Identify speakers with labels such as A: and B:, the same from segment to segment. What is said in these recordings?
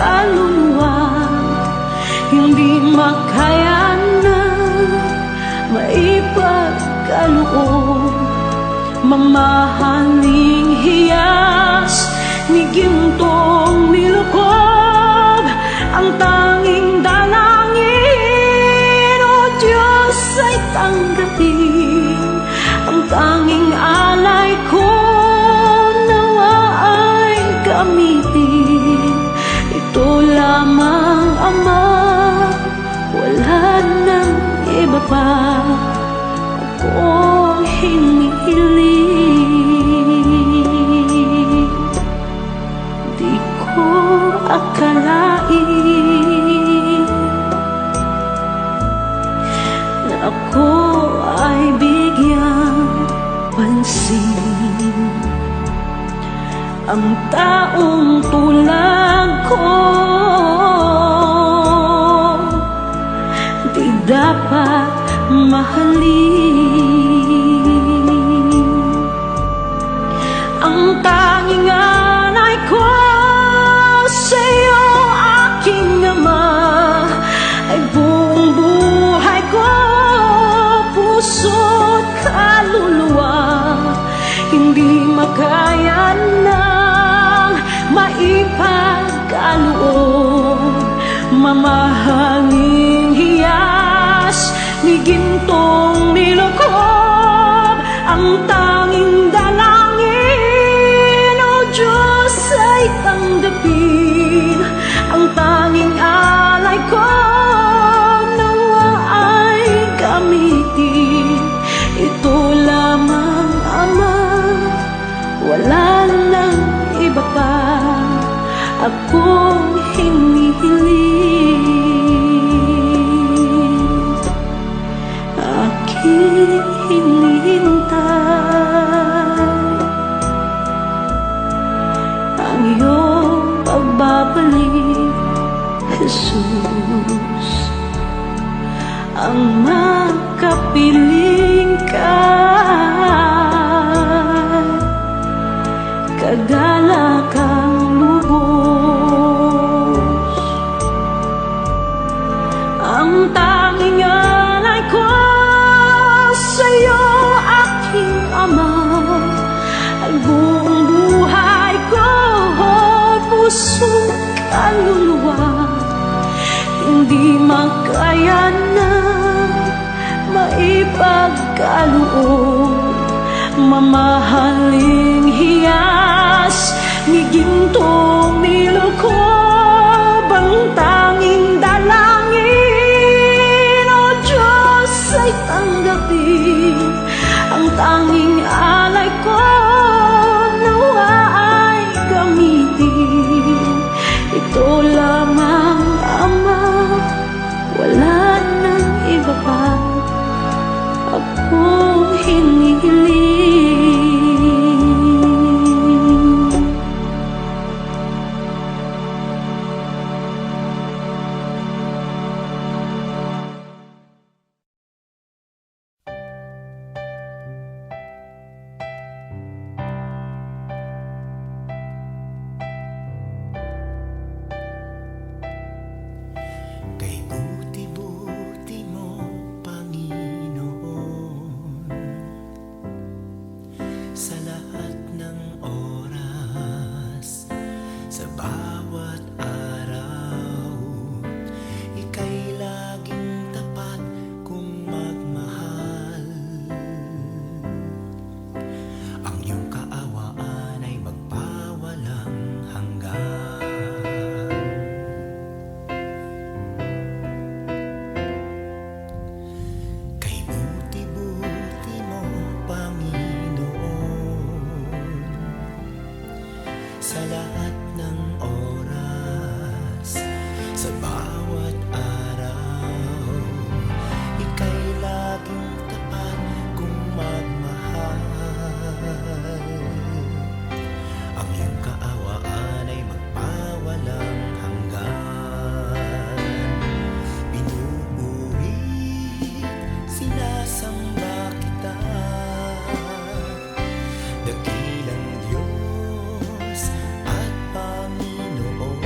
A: kaluluwa, hindi makaya na maipagkaloob. Mamahaling hiyas ni gintong nilukob, ang tanging dalangin, o Diyos, ay tanggapin. Ang tanging alay ko nawa ay gamitin. Ito lamang, Ama, wala nang iba pa akong hinihiling. Di ko akalain na ako ay bigyang pansin. Ang taong tulad ko di dapat mahalin. Ang tanging alay ko sa'yo, aking Ama, ay buong buhay ko, puso't kaluluwa. Hindi makaya nang maipagkaloob. Mamahaling hiyas ni gintong nilukob, ang tanging dalangin, o Diyos, ay tanggapin. Ang tanging alay ko nawa ay gamitin. Ito lamang, Ama, wala nang iba pa akong hinihiling. Aking hinihintay ang iyong pagbabalik, Jesus. Ang makapiling ka, kagalakang lubos. Ang tanging alay ko sa'yo, aking Ama, ay buong buhay ko, puso, kaluluwa. Hindi makaya na maipagkaloob. Mamahaling hiyas ni gintong nilukob, ang tanging dalangin, o Diyos, ay tanggapin. Ang tanging alay ko nawa ay gamitin. Ito lamang, Ama, wala nang iba pa akong hinihiling.
B: Kay buti-buti mo, Panginoon, sa lahat ng oras, sa bawat araw, ika'y laging tapat kung magmahal. Ang iyong kaawaan ay magpawalang hanggan. Kay buti-buti mo, Panginoon, sa lahat ng oras, sa bawat araw, ika'y laging tapat kung magmahal. Ang iyong kaawaan ay magpawalang hanggan. Pinupuri, sinasamba kita, dakilang Diyos at Panginoon.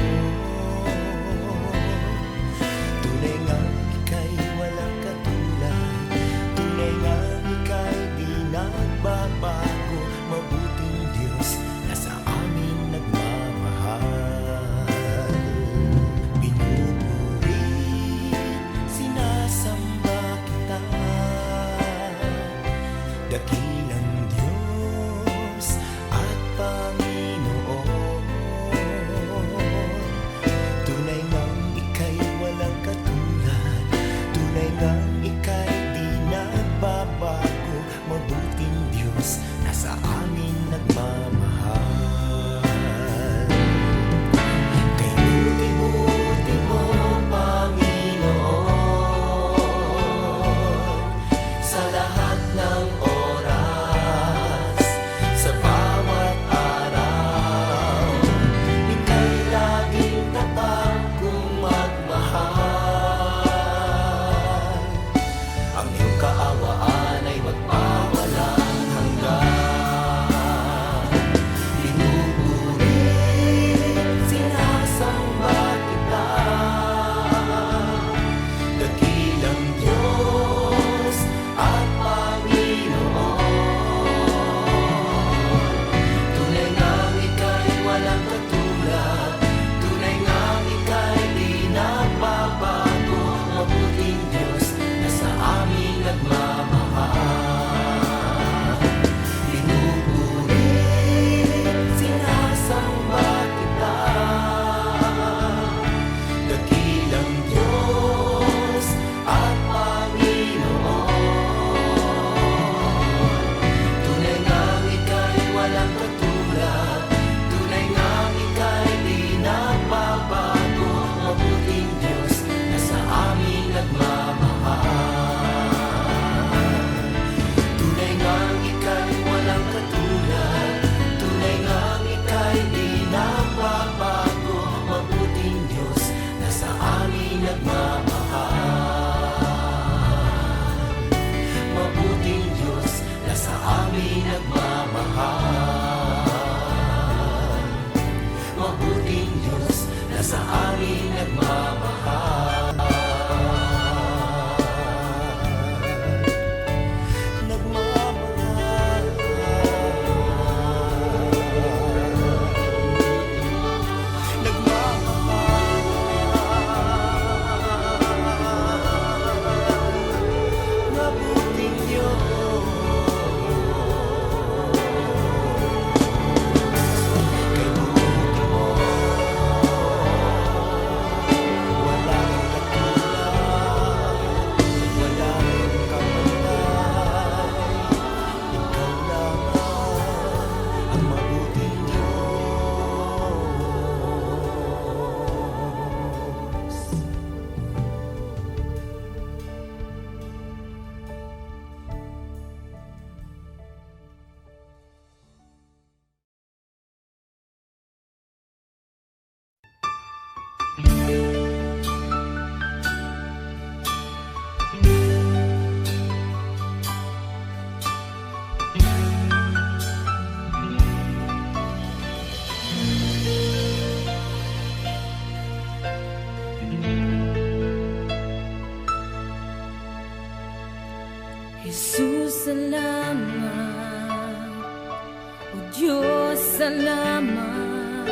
A: O Diyos, salamat,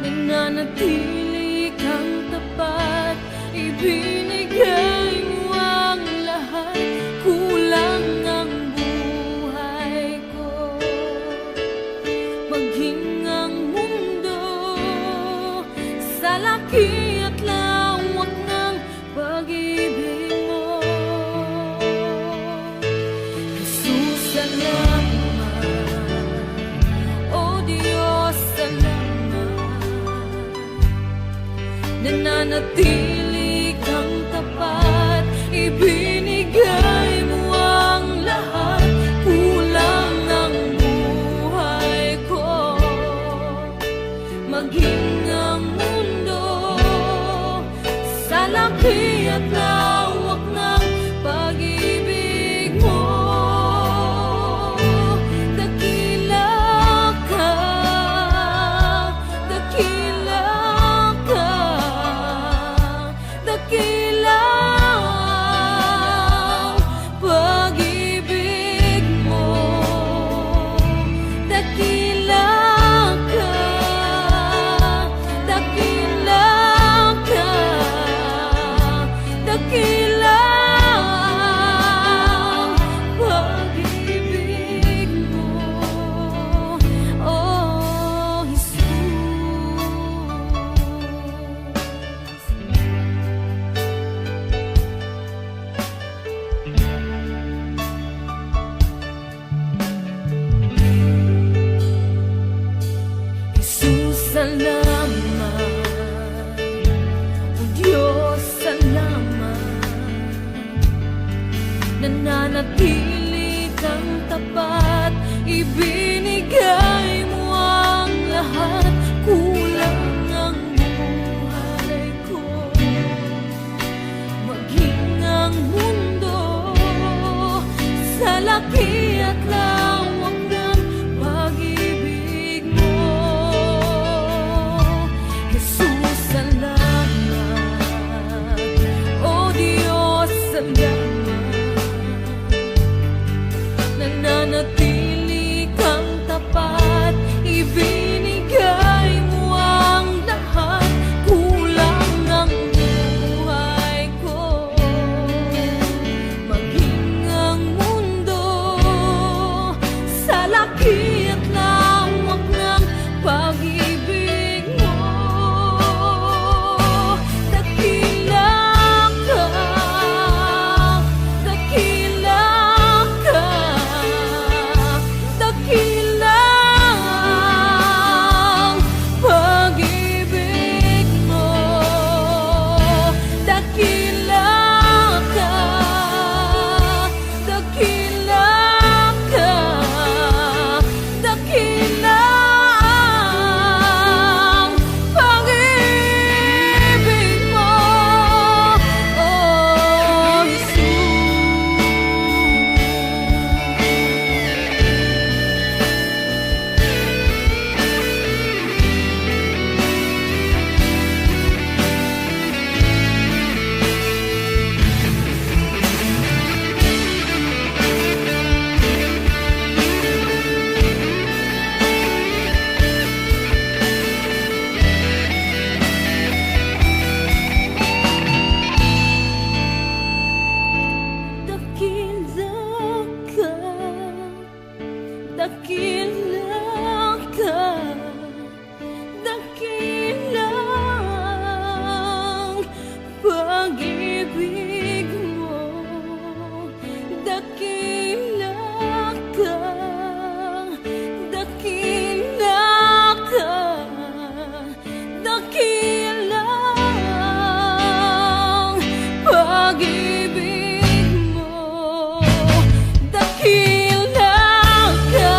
A: nananatili kang tapat, ibinigay mo ang lahat, kulang ang buhay ko. Maging ang mundo sa laki at lawak ng pag-ibig mo. Jesus, salamat. O Diyos, salamat, nananatili kang tapat, ibinigay mo ang lahat, kulang ang buhay ko. Maging ang mundo sa laki at lawak ng pag-ibig mo. Dakila ka, dakila ka, dakila ang pag-ibig mo. Dakila ka, dakila ka, dakila ang pag-ibig mo, oh Jesus. Jesus, salamat. O Diyos, salamat, nananatili kang tapat, ibinigay mo ang lahat, kulang ang buhay ko. Maging ang mundo sa laki at lawak ng pag-ibig mo. Jesus, salamat. O Diyos, salamat, nananatili kang tapat, ibinigay mo ang lahat, kulang ang buhay ko. Maging ang mundo sa laki at lawak ng pag-ibig mo. Dakila ka, dakila ka, dakila ang pag-ibig mo. Dakila ka, dakila ka, dakila ang pag-ibig mo, oh Jesus. Dakila ka, dakila ang pag-ibig mo. Dakila ka, dakila ka, dakila ang pag-ibig mo. Dakila ka,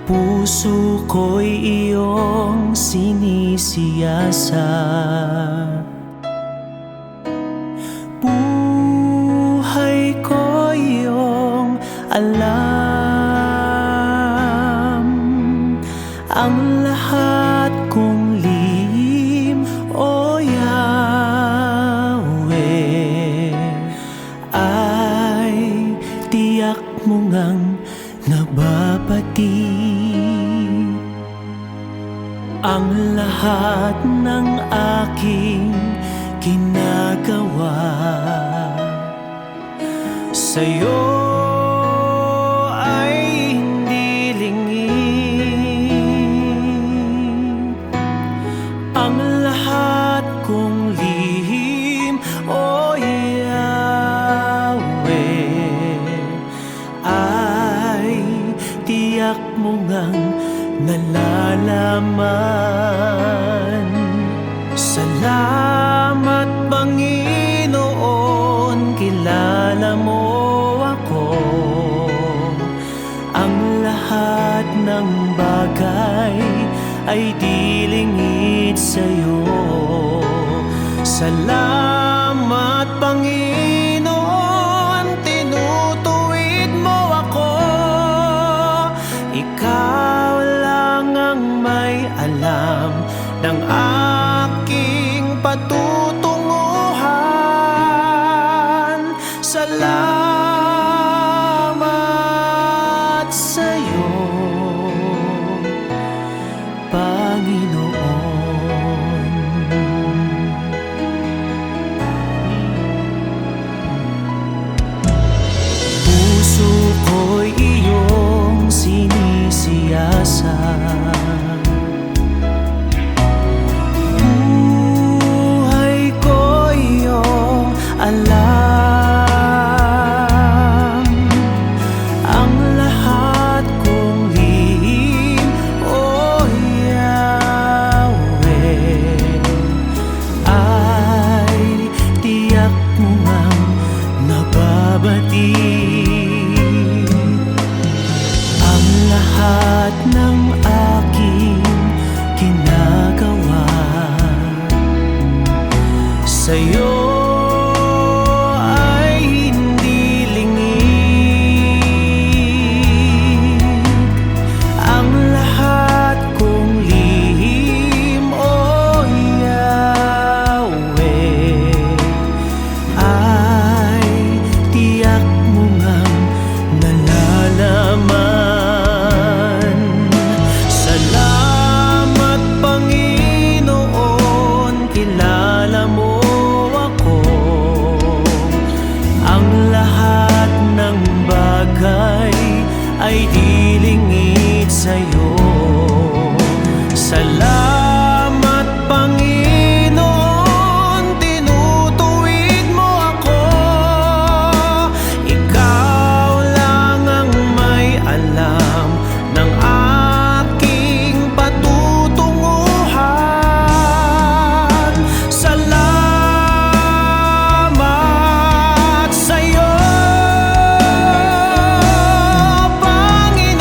B: Puso ko'y iyong sinisiyasa, buhay ko iyong alam. Ang lahat kong lihim, O Yahweh, ay tiyak mo ngang nababati. Ang lahat ng aking ginagawa sa'yo ay hindi lingid. Ang lahat kong lihim, O Yahweh, ay tiyak mo ngang nalalaman. Salamat Panginoon, kilala mo ako. Ang lahat ng bagay ay di lingid sa'yo. Salamat Panginoon, tinutuwid mo ako. Ikaw lang ang may alam ng aking patutunguhan. Salamat sa'yo, Panginoon. Puso ko'y iyong sinisiyasa, buhay ko iyong alam. Ang lahat kong lihim, O Yahweh, ay tiyak mo ngang nababati. Ang lahat ng aking ginagawa sa'yo ay hindi lingid. Ang lahat kong lihim, O Yahweh, ay tiyak mo ngang nalalaman. Salamat Panginoon, kilala mo ako. Ang lahat ng bagay ay di lingid sa'yo. Salamat Panginoon, tinutuwid mo ako. Ikaw lang ang may alam ng aking patutunguhan. Salamat sa'yo, Panginoon.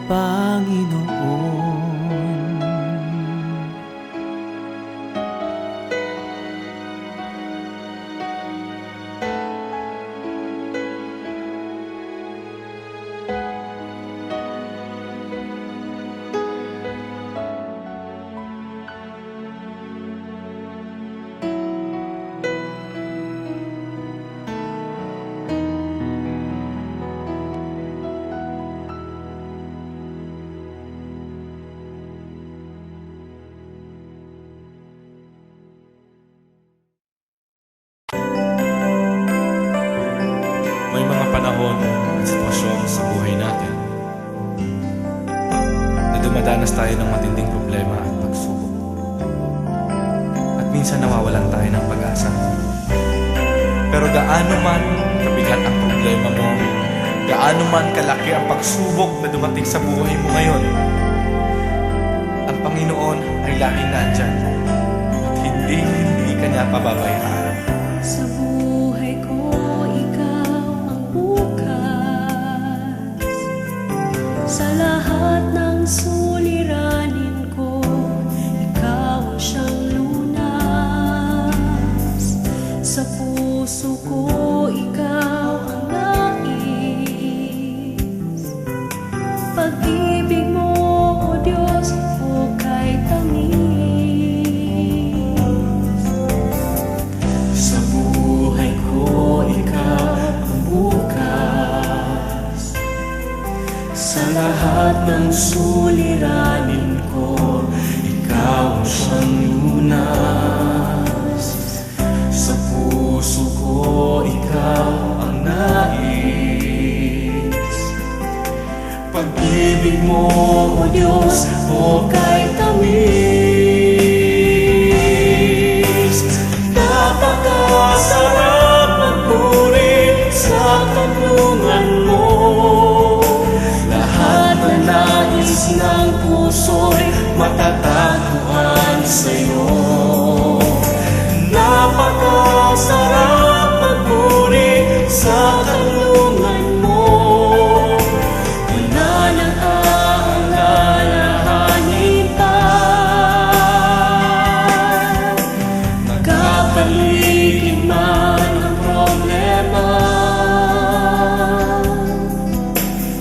B: Panginoon.
C: May mga panahon at sitwasyon sa buhay natin na dumadanas tayo ng matinding problema at pagsubok. At minsan nawawalan tayo ng pag-asa. Pero gaano man kabigat ang problema mo, gaano man kalaki ang pagsubok na dumating sa buhay mo ngayon, ang Panginoon ay laging nandyan at hindi ka niya pababayaan.
A: Sa buhay ko, ikaw ang bukas. Sa lahat ng suliranin ko, ikaw ang siyang lunas. Sa puso ko, ikaw ang nais. Pag-ibig mo, O Diyos, hukay tamis.
B: Sa buhay ko, ikaw ang bukas. Sa lahat ng suliranin ko, ikaw ang siyang lunas. Sa puso ko, ikaw ang nais. Pag-ibig mo, O Diyos, hukay tamis. Napakasarap magpuri sa kanlungan mo. Lahat na nais ng puso'y matatagpuan sa'yo. Napakasarap magpuri sa kanlungan mo. Wala nang aalalahanin pa. Nagkapaligid man ang problema,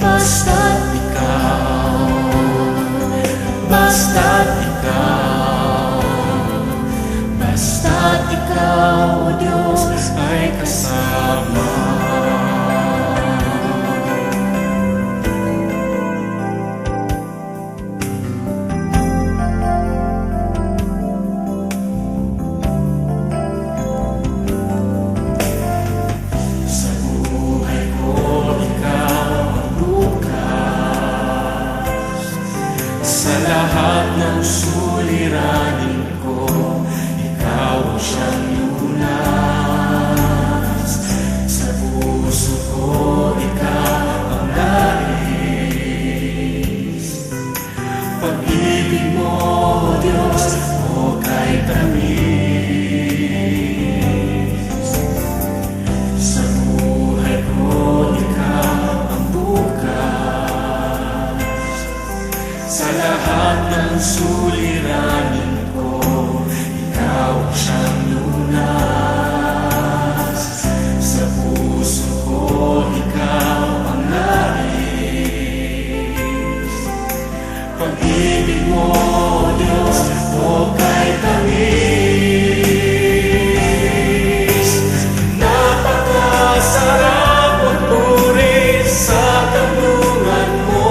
B: basta't ikaw, basta't ikaw, basta't ikaw, O Diyos, ay kasama. Sa buhay ko, ikaw ang bukas. Sa lahat ng suliranin ko, ikaw ang siyang lunas. Sa puso ko, ikaw ang nais. Pag-ibig mo, O Diyos, hukay tamis. Sa buhay ko, ikaw ang bukas. Sa lahat ng suliranin ko, ikaw ang siyang lunas. Sa puso ko, ikaw ang nais. Pag-ibig mo, O Diyos, hukay tamis. Napakasarap magpuri sa kanlungan mo.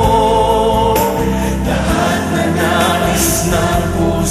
B: Lahat na nais ng puso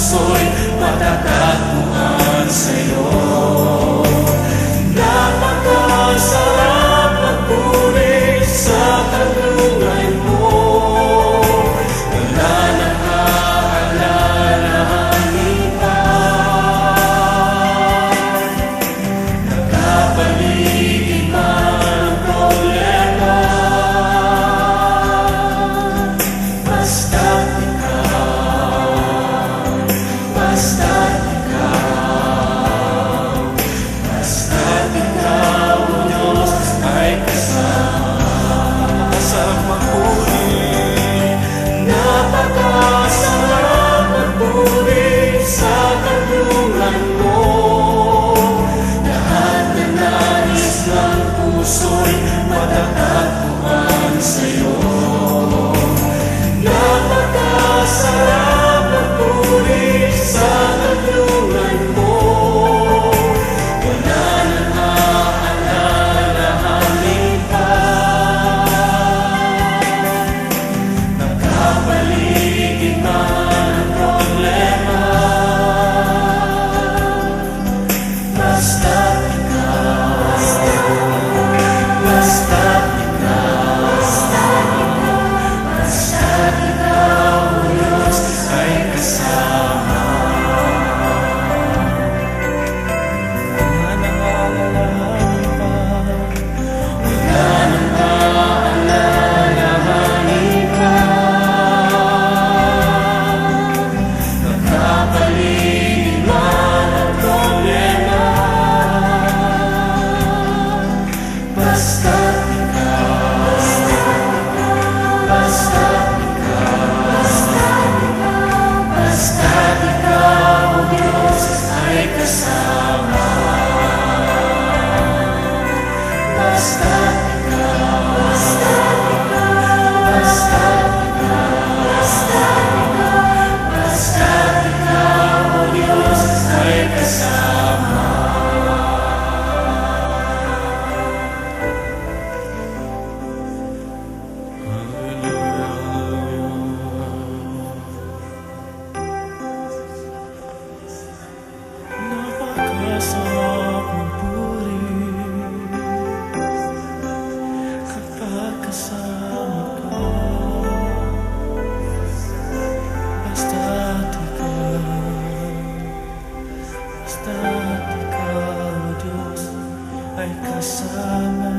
B: sa'yo. Napakasarap magpuri sa kanlungan mo. Wala nang aalalahanin pa. Nakapaligid man ang problema, basta't ikaw, basta't ikaw, Diyos, ay kasama. Wala nang aalalahanin pa, wala nang aalalahanin pa. Nakapaligid man ang problema, basta't ikaw, basta't ikaw, Diyos, ay kasama. Basta't ikaw, basta't ikaw, Diyos, ay kasama. Napakasarap magpuri kapag kasama ka. Basta't ikaw, Diyos, ay kasama.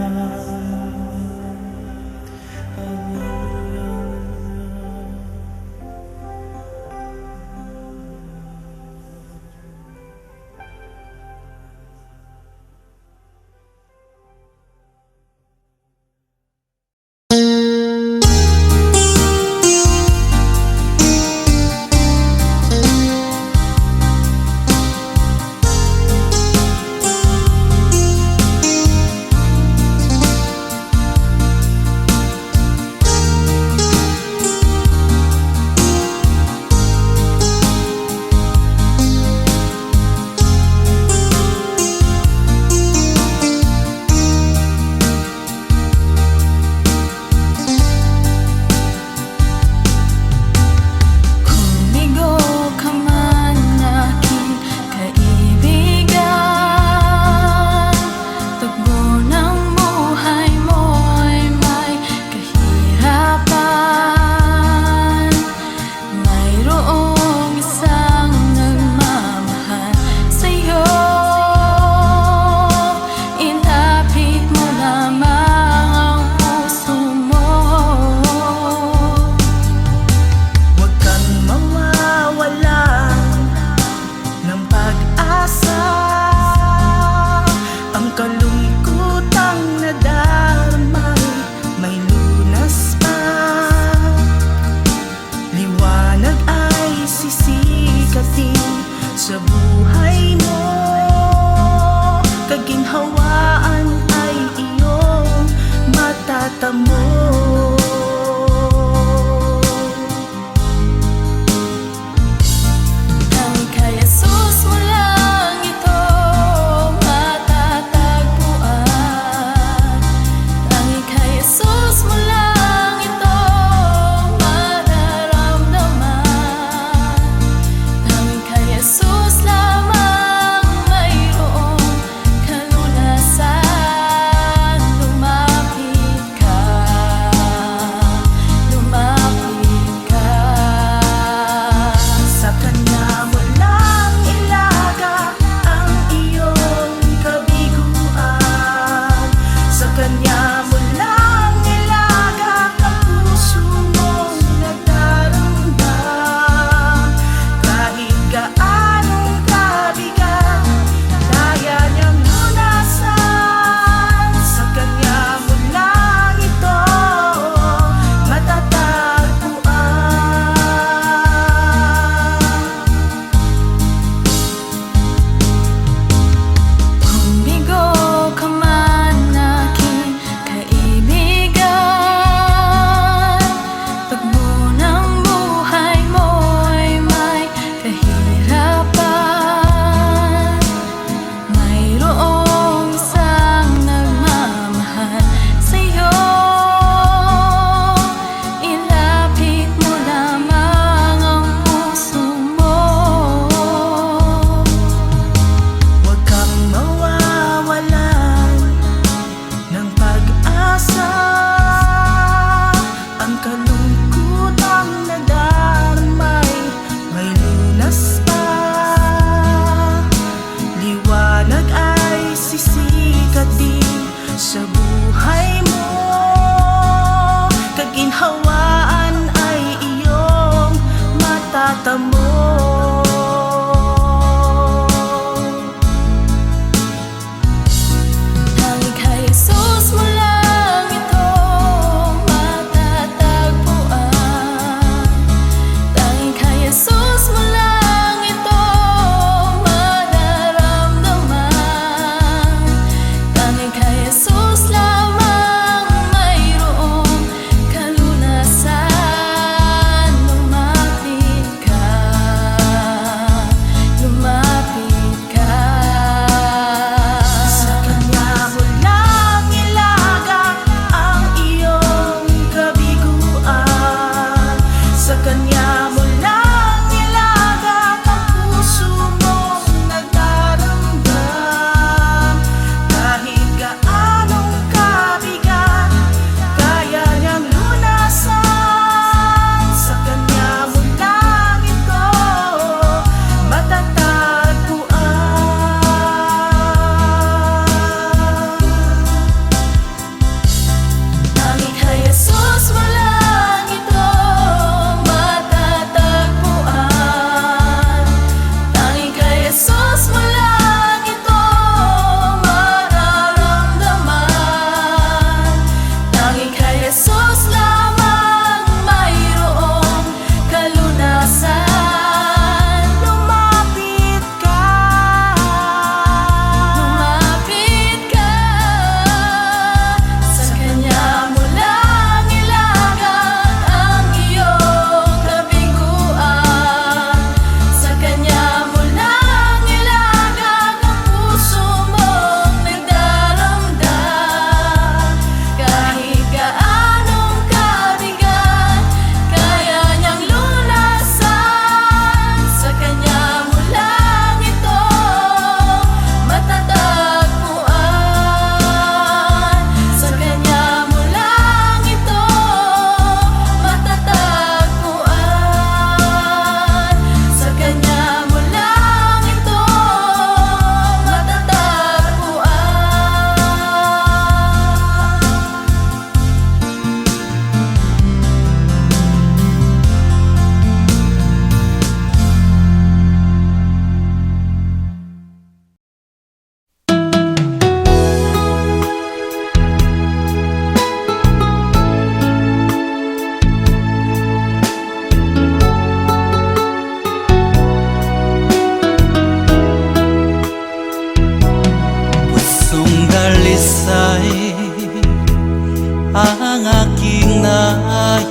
D: aking nais,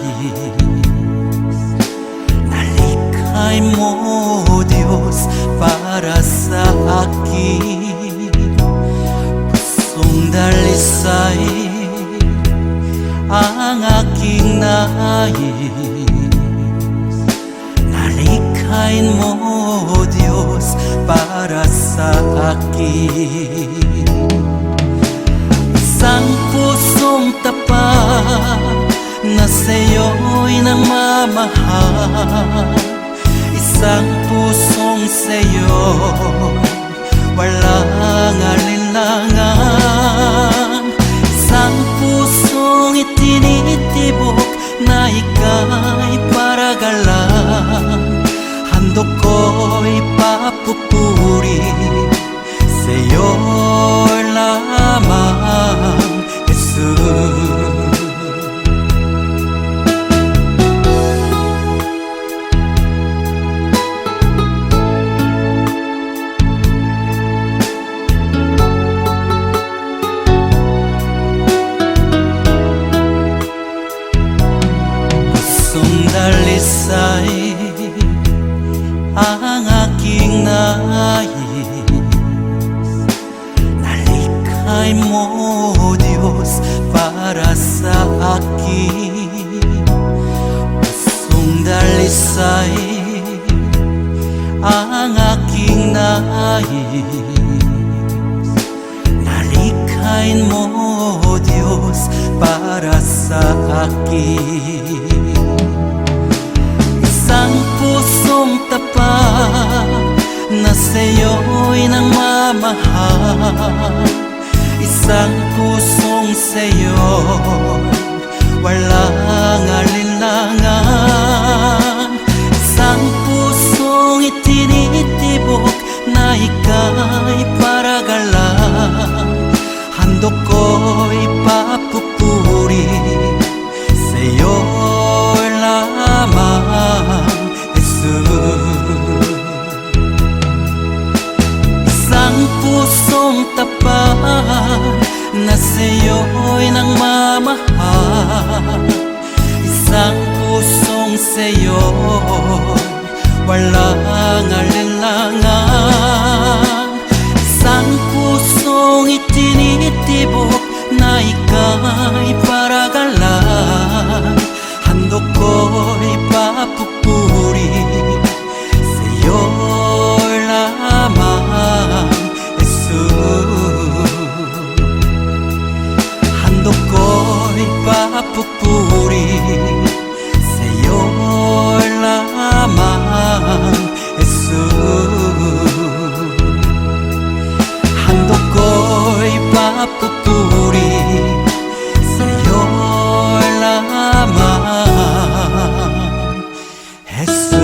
D: nalikhay mo, Diyos, para sa akin. Pusong dalisay ang aking nais, nalikhain mo, Diyos, para sa akin. Isang pusong tapat na sa'yo'y nagmamahal, isang pusong sa'yo walang alinlangan, isang pusong itinitibok na ika'y paragalan. Handog ko'y papupuri sa'yo lamang, Jesus. Dalisay ang aking nais, nalikhay mo, Diyos, para sa akin. Pusong dalisay ang aking nais, nalikhain mo, Diyos, para sa akin. Isang pusong tapat na sa'yo'y nagmamahal, isang pusong sa'yo walang alinlangan, isang pusong itinitibok na ika'y paragalan. Handog ko'y papupuri sa'yo lamang, Jesus. Isang pusong tapat na sa'yo'y nagmamahal, isang pusong sa'yo walang alinlangan, isang pusong itinitibok na ika'y paragalan. Handog ko'y papupuri sa'yo lamang, Jesus. Handog ko'y papupuri sa'yo lamang, Jesus. Handog ko'y papupuri sa'yo lamang, Jesus.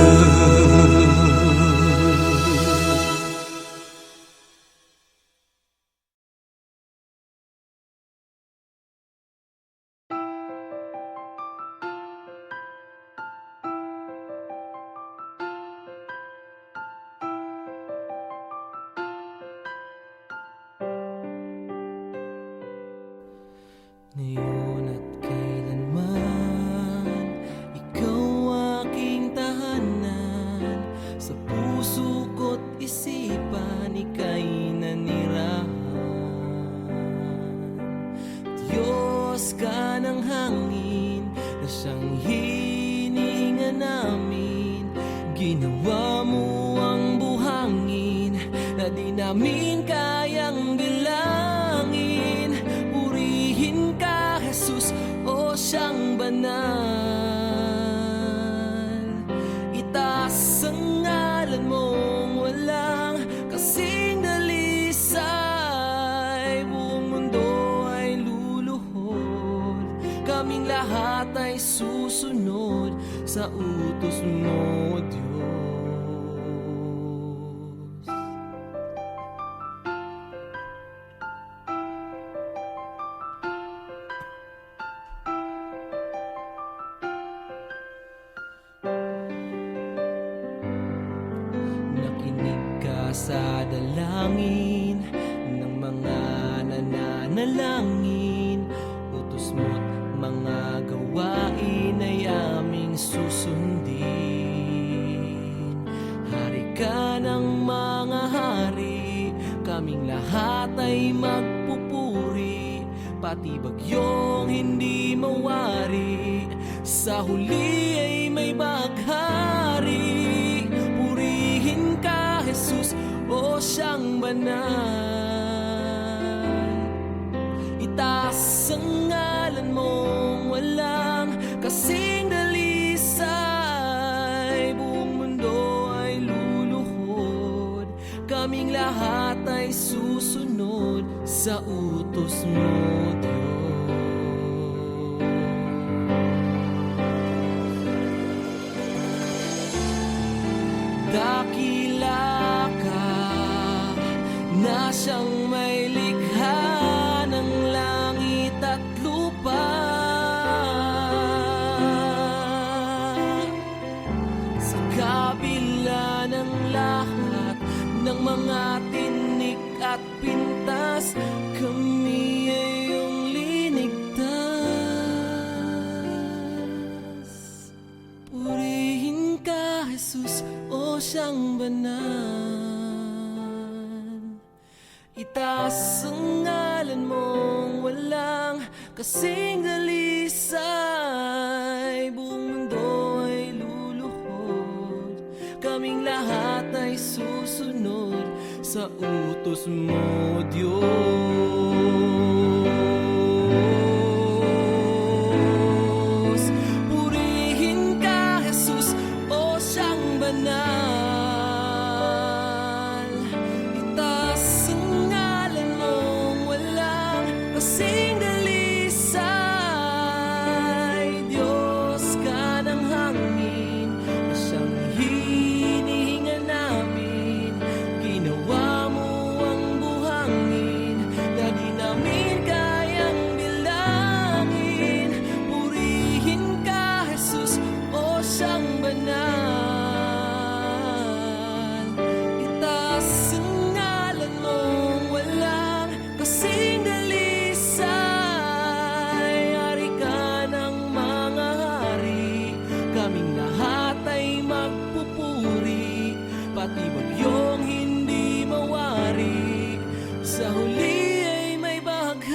D: Ngayon at kailanman, ikaw aking tahanan. Sa puso ko't isipan, ika'y nanirahan. Diyos ka ng hangin na siyang hininga namin. Ginawa mo ang buhangin na di namin kayang bilangin. Purihin ka, Jesus, o siyang banal. Itaas ang ngalan mong walang kasing dalisay. Buong mundo ay luluhod, kaming lahat ay susunod sa utos mo, Diyos. Sa dalangin ng mga nananalangin, utos mo't mga gawa ay magpupuri, pati bagyong hindi mawari, sa huli ay may baghari. Purihin ka, Jesus, o siyang banal. Itaas ang ngalan mong walang kasing dalisay. Buong mundo ay luluhod, kaming lahat ay susunod sa utos mo, Diyos. Dakila ka na siyang may likha ng langit at lupa. Sa kabila ng lahat ng mga tinik at pintas, kami ay iyong linigtas. Purihin ka, Jesus, o siyang banal. Itaas ang ngalan mong walang kasing dalisay. Buong mundo ay luluhod, kaming lahat ay susunod sa utos mo, Diyos. Purihin ka, Jesus, o siyang banal. Itaas ang ngalan mong walang kasing dalisay. Diyos ka ng hangin na siyang hinihinga namin. Ginawa mo ang buhangin na di namin kayang bilangin. Purihin ka, Jesus, o siyang banal. Itaas ang ngalan mong walang kasing dalisay. Hari ka ng mga hari, kaming lahat ay magpupuri, pati bagyong hindi mawari, sa huli ay may baghari.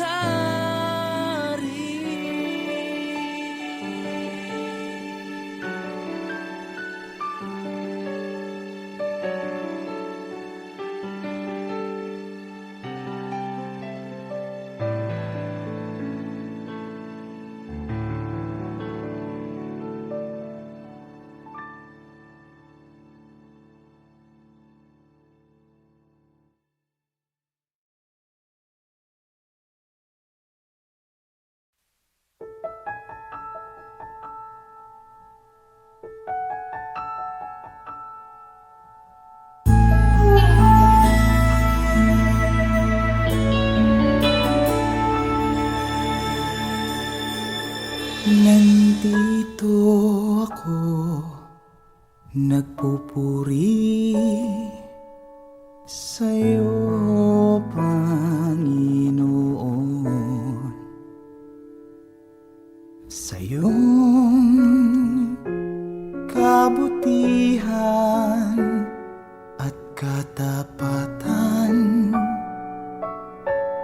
E: Nandito ako, nagpupuri sa'yo, Panginoon. Sa iyong kabutihan at katapatan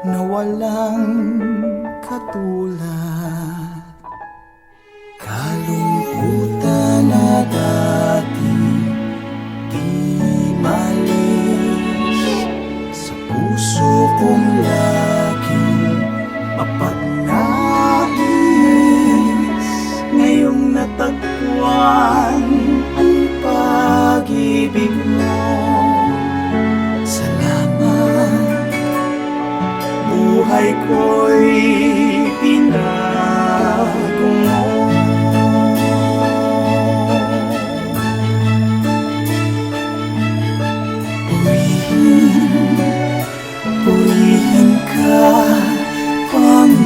E: na walang katulad. Kalungkutan na dati di malis, sa puso kong laging mapagnais. Ngayong natagpuan ang pag-ibig mo, salamat. Buhay ko'y binago mo. Purihin ka, Panginoon.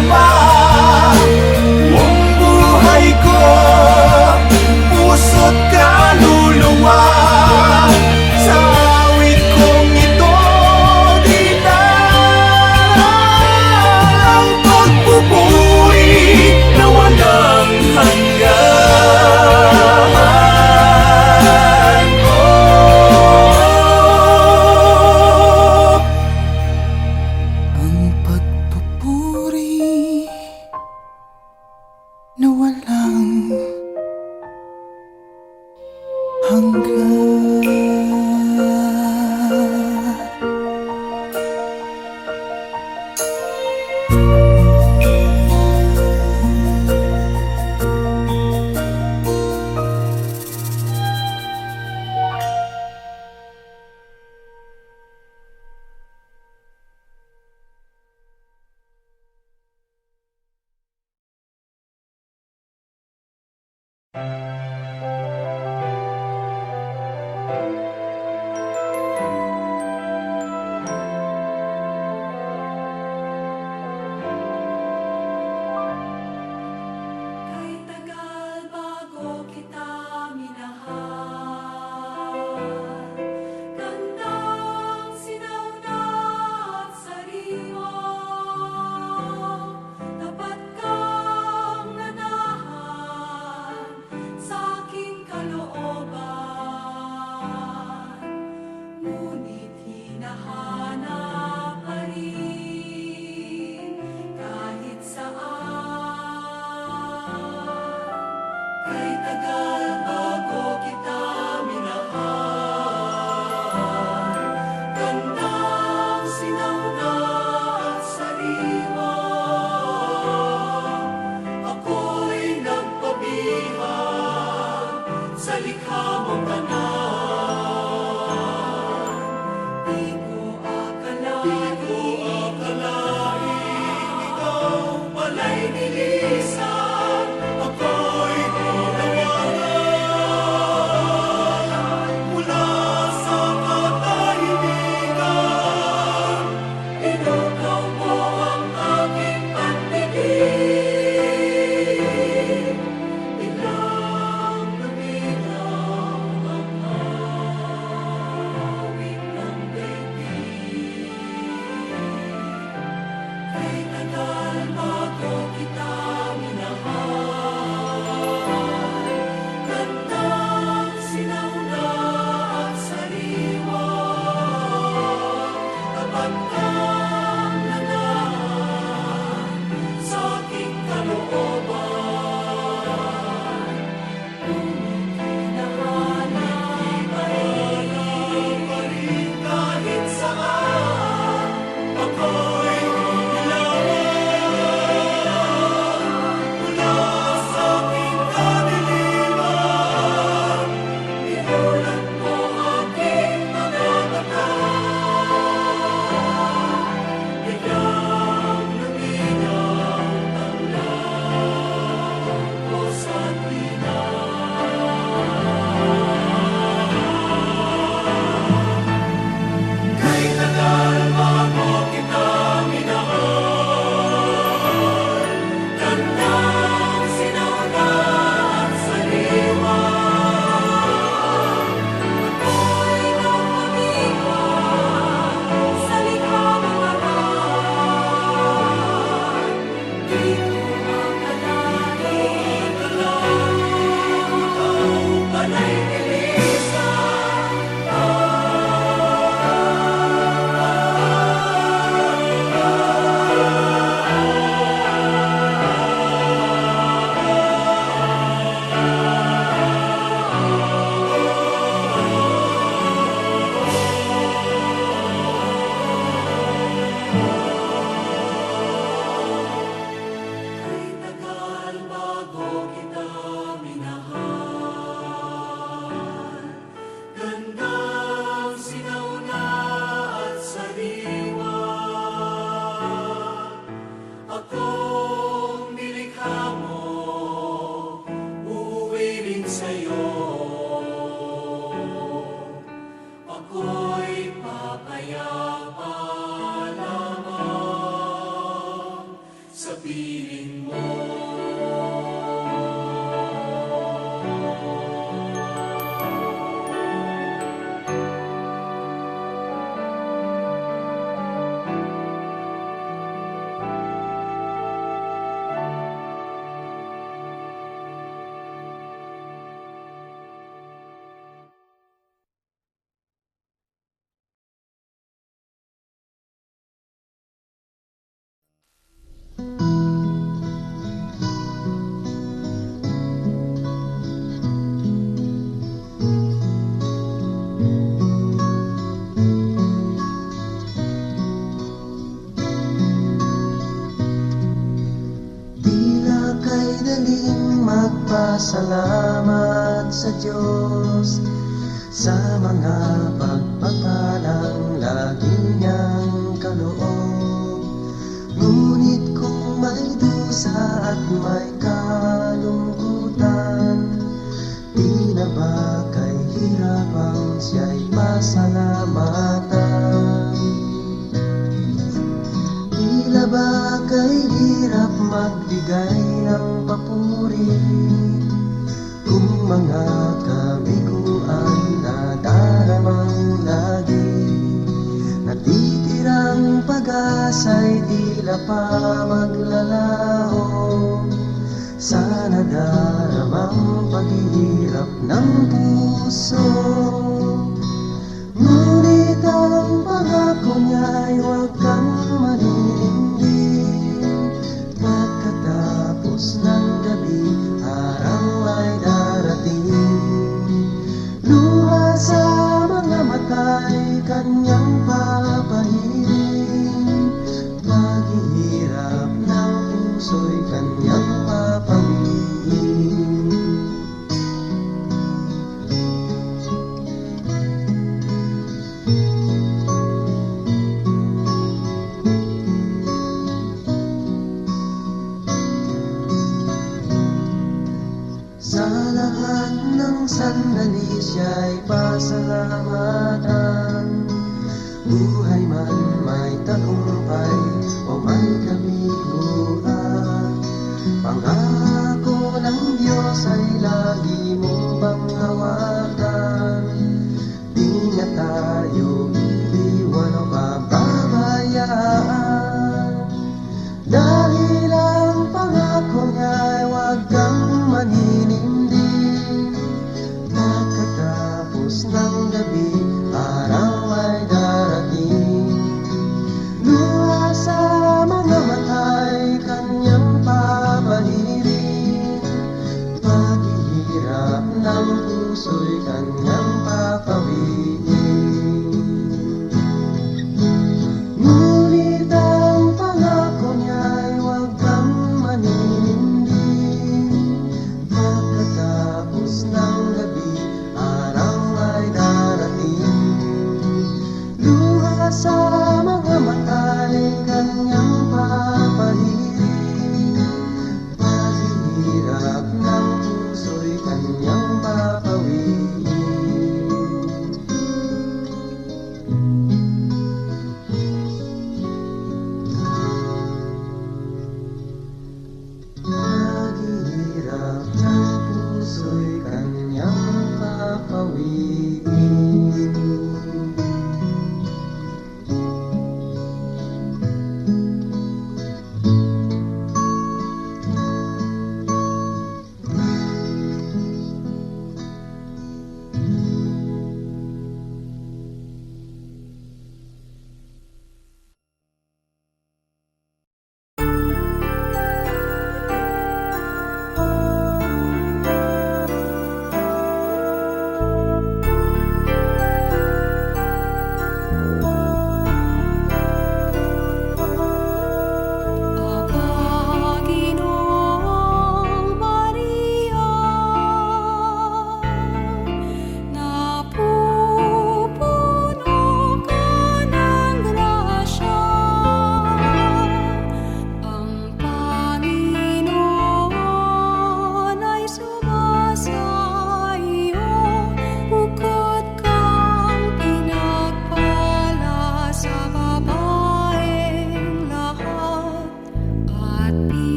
E: Ama, buong buhay ko, puso't kaluluwa, sa awit kong ito di na ang pagpupuri na walang hanggan. Ang pagpupuri na walang hanggan.
A: Kay tagal bago kita minahal, gandang sinauna at sariwa, tapat kang nanahan sa aking kalooban, ngunit hinahanap pa rin kahit saan. Kay tagal bago kita minahal, gandang sinauna at sariwa, ako'y nagpabihag sa likha mong tanan. Di ko akalain ikaw pala'y nilisan, ako'y tinawagan mula sa katahimikan. Inukaw mo ang aking pandinig, biglang luminaw ang awit ng daigdig. Kay tagal bago kita minahal, gandang sinauna at sariwa, tapat kang nanahan sa aking kalooban, ngunit hinahanap pa rin kahit saan. Ako'y nilawan mula sa aking kadiliman, inulat mo aking mga mata, biglang luminaw ang langko sa tuwina. Kay tagal bago kita minahal, gandang sinauna at sariwa, ako'y nagpabihag sa likha mong tanan. Di ko akalain ikaw pala'y nilisan. Kay tagal bago kita minahal, gandang sinauna at sariwa, akong nilikha mo, uuwi rin sa'yo. Ako'y papayapa lamang sa
B: piling mo.
F: Tila kay daling magpasalamat sa Diyos sa mga pagpapalang lagi niyang kaloob. Ngunit kung may dusa at may kalungkutan, di na ba kay hirapang siya'y pasalamatan? Tila ba kay hirap magbigay ng papuri kung mga kabiguan na daramang lagi? Natitirang pag-asa'y tila pa maglalaho sa nadaramang paghihirap ng puso. Ngunit ang pangako niya'y huwag kang maninindig. Pagkatapos ng gabi, araw ay darating. Luha sa mga mata'y kanyang papahiling. Paghihirap ng puso'y kanyang papanggiin. Sa lahat ng sandali siya'y pasalamatan. Buhay man may tagumpay o may kabiguan, pangako ng Diyos ay lagi mong panghawakan. Di niya tayo iiwan o pababayaan, dahil ang pangako niya'y huwag kang maninindig. Pagkatapos ng gabi, araw ay darating. Luha sa mga mata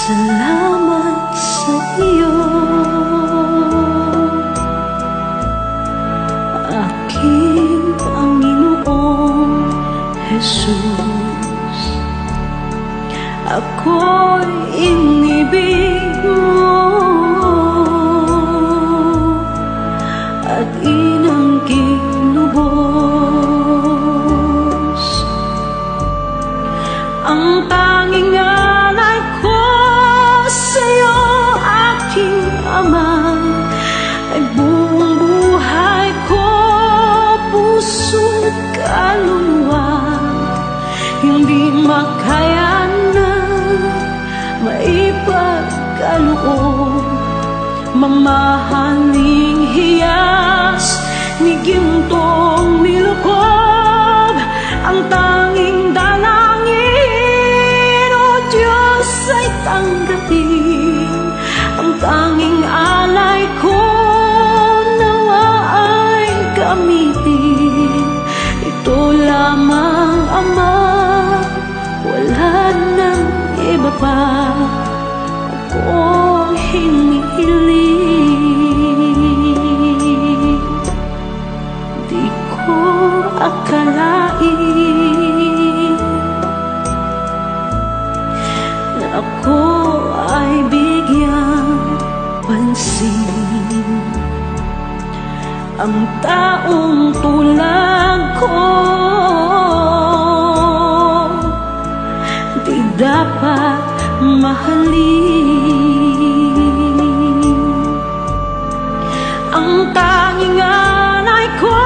A: Salamat sa iyo, aking Panginoong Jesus. Ako'y inibig mo at inangking lubos. Ang tanging alay ko sa'yo, aking Ama, ay buong buhay ko, puso't kaluluwa. Hindi makaya na maipagkaloob, mamahaling hiyas ni gintong nilukob. Ang tanging dalangin, O Diyos, ay tanggapin. Ang tanging alay ko, nawa ay gamitin. Ito lamang, Ama, wala nang iba pa akong hinihiling. Di ko akalain na ako ay bigyang pansin. Ang taong tulad ko di dapat mahalin. Ang tanging alay ko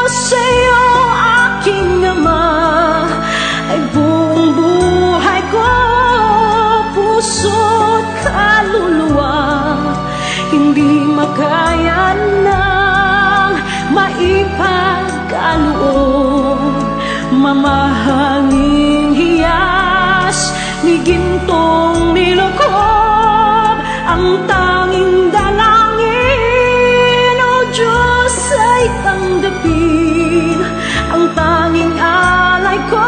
A: sa'yo, aking Ama, ay buong buhay ko, puso't kaluluwa. Hindi makaya nang maipagkaloob, mamahaling hiyas ni gintong nilukob. Ang tanging dalangin, O Diyos, ay tanggapin. Ang tanging alay ko,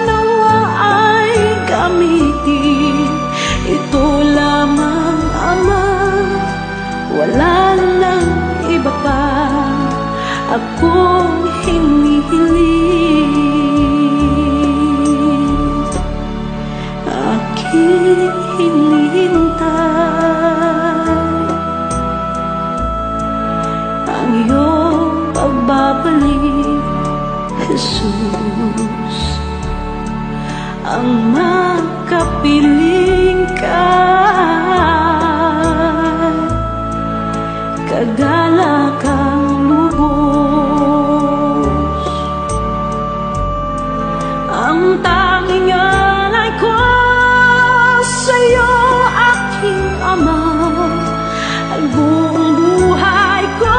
A: nawa ay gamitin. Ito lamang, Ama, wala nang iba pa akong hinihiling. Aking hinihintay ang iyong pagbabalik, Jesus. Ang makapiling ka, kagalakang lubos. Ang tanging alay ko sa'yo, aking Ama, ay buong buhay ko,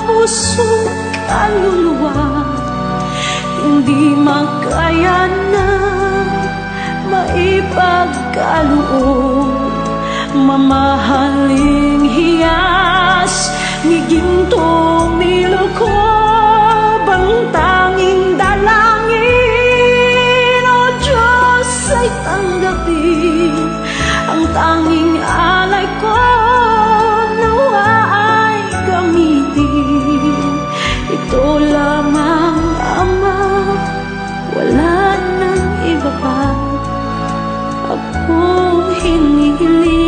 A: puso't kaluluwa. Hindi makaya na maipagkaloob, mamahaling hiyas ni gintong nilukob. Ang tanging dalangin, O Diyos, ay tanggapin. Ang tanging alay ko, nawa ay gamitin. Ito lamang, Ama, wala nang iba pa akong hinihiling.